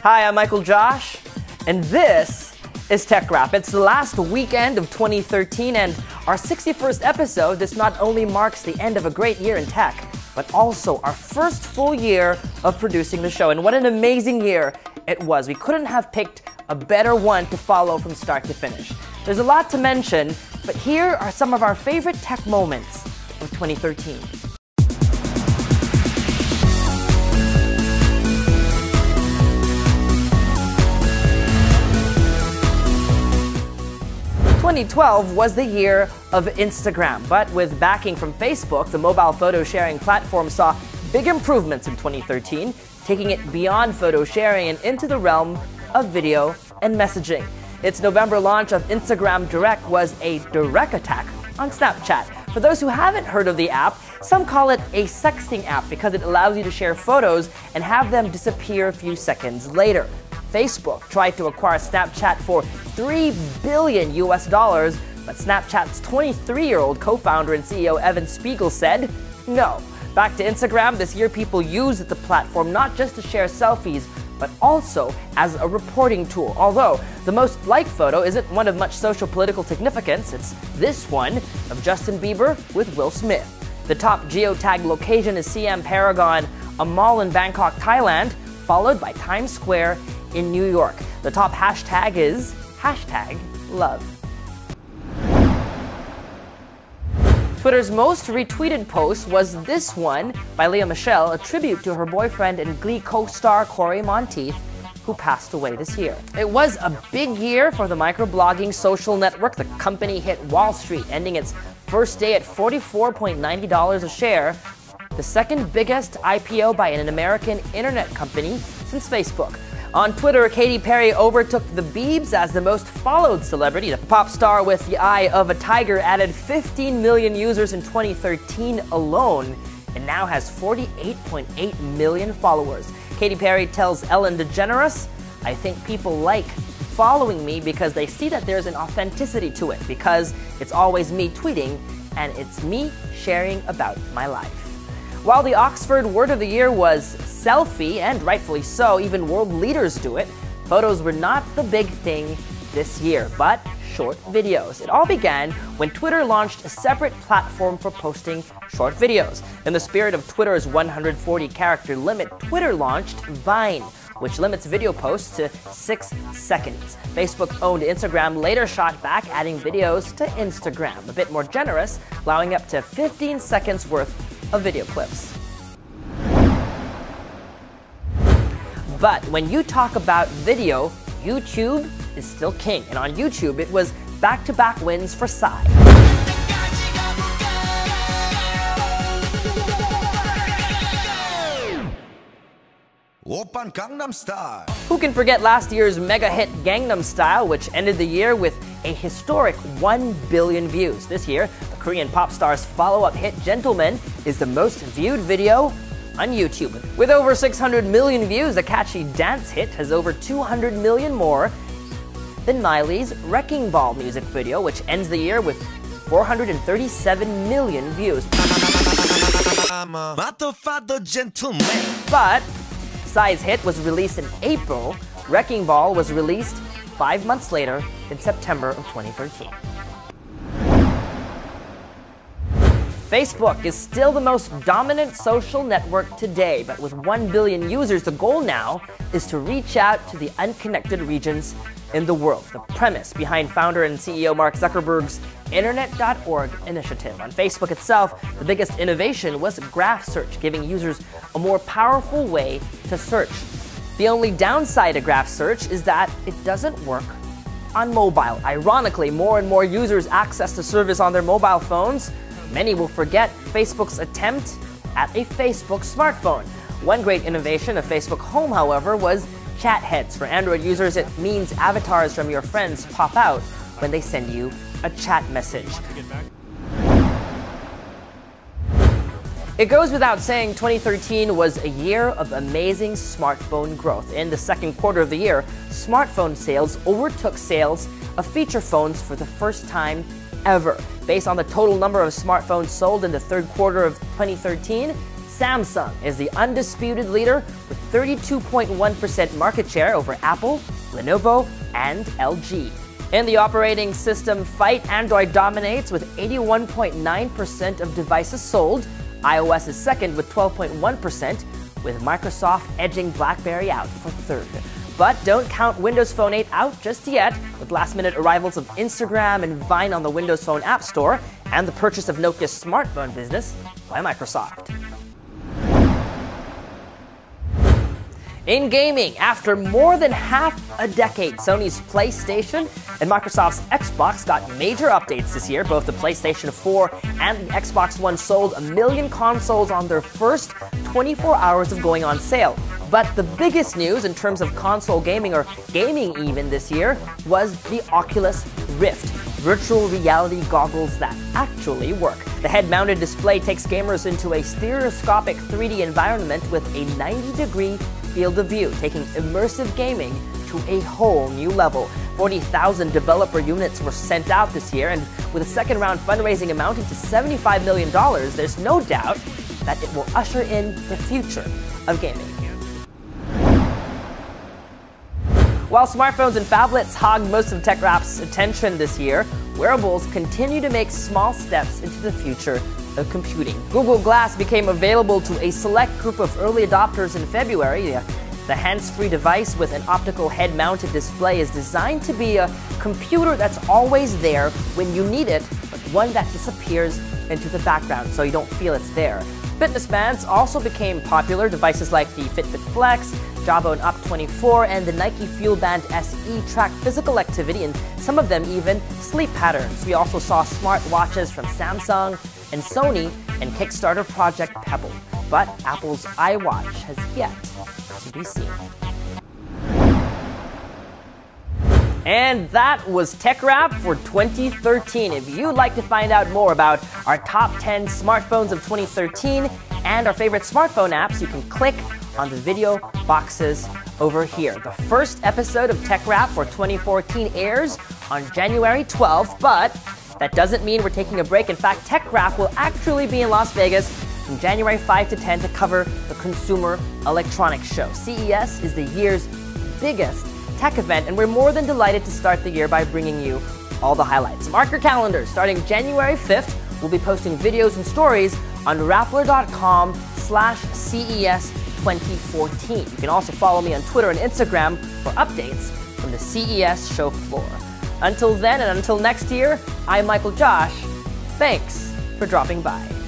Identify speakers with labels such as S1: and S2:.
S1: Hi, I'm Michael Josh, and this is TechRap. It's the last weekend of 2013, and our 61st episode. This not only marks the end of a great year in tech, but also our first full year of producing the show. And what an amazing year it was. We couldn't have picked a better one to follow from start to finish. There's a lot to mention, but here are some of our favorite tech moments of 2013. 2012 was the year of Instagram, but with backing from Facebook, the mobile photo sharing platform saw big improvements in 2013, taking it beyond photo sharing and into the realm of video and messaging. Its November launch of Instagram Direct was a direct attack on Snapchat. For those who haven't heard of the app, some call it a sexting app because it allows you to share photos and have them disappear a few seconds later. Facebook tried to acquire Snapchat for $3 billion, but Snapchat's 23-year-old co-founder and CEO Evan Spiegel said no. Back to Instagram, this year people used the platform not just to share selfies, but also as a reporting tool. Although the most liked photo isn't one of much social political significance, it's this one of Justin Bieber with Will Smith. The top geotagged location is Siam Paragon, a mall in Bangkok, Thailand, followed by Times Square in New York. The top hashtag is #love. Twitter's most retweeted post was this one by Lea Michele, a tribute to her boyfriend and Glee co-star Corey Monteith, who passed away this year. It was a big year for the microblogging social network. The company hit Wall Street, ending its first day at $44.90 a share, the second biggest IPO by an American internet company since Facebook. On Twitter, Katy Perry overtook the Biebs as the most followed celebrity. The pop star with the eye of a tiger added 15 million users in 2013 alone and now has 48.8 million followers. Katy Perry tells Ellen DeGeneres, "I think people like following me because they see that there's an authenticity to it, because it's always me tweeting and it's me sharing about my life." While the Oxford word of the year was selfie, and rightfully so, even world leaders do it, photos were not the big thing this year, but short videos. It all began when Twitter launched a separate platform for posting short videos. In the spirit of Twitter's 140-character limit, Twitter launched Vine, which limits video posts to 6 seconds. Facebook-owned Instagram later shot back, adding videos to Instagram, a bit more generous, allowing up to 15 seconds worth of video clips. But when you talk about video, YouTube is still king. And on YouTube, it was back-to-back wins for Psy. Who can forget last year's mega hit Gangnam Style, which ended the year with a historic 1 billion views. This year, the Korean pop star's follow-up hit Gentleman is the most viewed video on YouTube. With over 600 million views, the catchy dance hit has over 200 million more than Miley's Wrecking Ball music video, which ends the year with 437 million views. But Psy's hit was released in April. Wrecking Ball was released 5 months later in September of 2013. Facebook is still the most dominant social network today, but with 1 billion users, the goal now is to reach out to the unconnected regions in the world. The premise behind founder and CEO Mark Zuckerberg's Internet.org initiative. On Facebook itself, the biggest innovation was graph search, giving users a more powerful way to search. The only downside to graph search is that it doesn't work on mobile. Ironically, more and more users access the service on their mobile phones. Many will forget Facebook's attempt at a Facebook smartphone. One great innovation of Facebook Home, however, was chat heads. For Android users, it means avatars from your friends pop out when they send you a chat message. It goes without saying 2013 was a year of amazing smartphone growth. In the second quarter of the year, smartphone sales overtook sales of feature phones for the first time ever. Based on the total number of smartphones sold in the third quarter of 2013, Samsung is the undisputed leader with 32.1% market share over Apple, Lenovo, and LG. In the operating system fight, Android dominates with 81.9% of devices sold. iOS is second with 12.1%, with Microsoft edging BlackBerry out for third. But don't count Windows Phone 8 out just yet, with last-minute arrivals of Instagram and Vine on the Windows Phone App Store, and the purchase of Nokia's smartphone business by Microsoft. In gaming, after more than half a decade, Sony's PlayStation and Microsoft's Xbox got major updates this year. Both the PlayStation 4 and the Xbox One sold 1 million consoles on their first 24 hours of going on sale. But the biggest news in terms of console gaming, or gaming even this year, was the Oculus Rift, virtual reality goggles that actually work. The head-mounted display takes gamers into a stereoscopic 3D environment with a 90-degree field of view, taking immersive gaming to a whole new level. 40,000 developer units were sent out this year, and with a second-round fundraising amounting to $75 million, there's no doubt that it will usher in the future of gaming. While smartphones and phablets hogged most of TechRap's attention this year, wearables continue to make small steps into the future of computing. Google Glass became available to a select group of early adopters in February. The hands-free device with an optical head-mounted display is designed to be a computer that's always there when you need it, but one that disappears into the background so you don't feel it's there. Fitness bands also became popular. Devices like the Fitbit Flex, Jawbone Up 24, and the Nike Fuel Band SE track physical activity, and some of them even sleep patterns. We also saw smartwatches from Samsung and Sony and Kickstarter project Pebble. But Apple's iWatch has yet to be seen. And that was TechRap for 2013. If you'd like to find out more about our top 10 smartphones of 2013 and our favorite smartphone apps, you can click on the video boxes over here. The first episode of TechRap for 2014 airs on January 12th, but that doesn't mean we're taking a break. In fact, TechRap will actually be in Las Vegas from January 5 to 10 to cover the Consumer Electronics Show. CES is the year's biggest tech event, and we're more than delighted to start the year by bringing you all the highlights. Mark your calendars. Starting January 5th, we'll be posting videos and stories on Rappler.com/CES 2014. You can also follow me on Twitter and Instagram for updates from the CES show floor. Until then and until next year, I'm Michael Josh. Thanks for dropping by.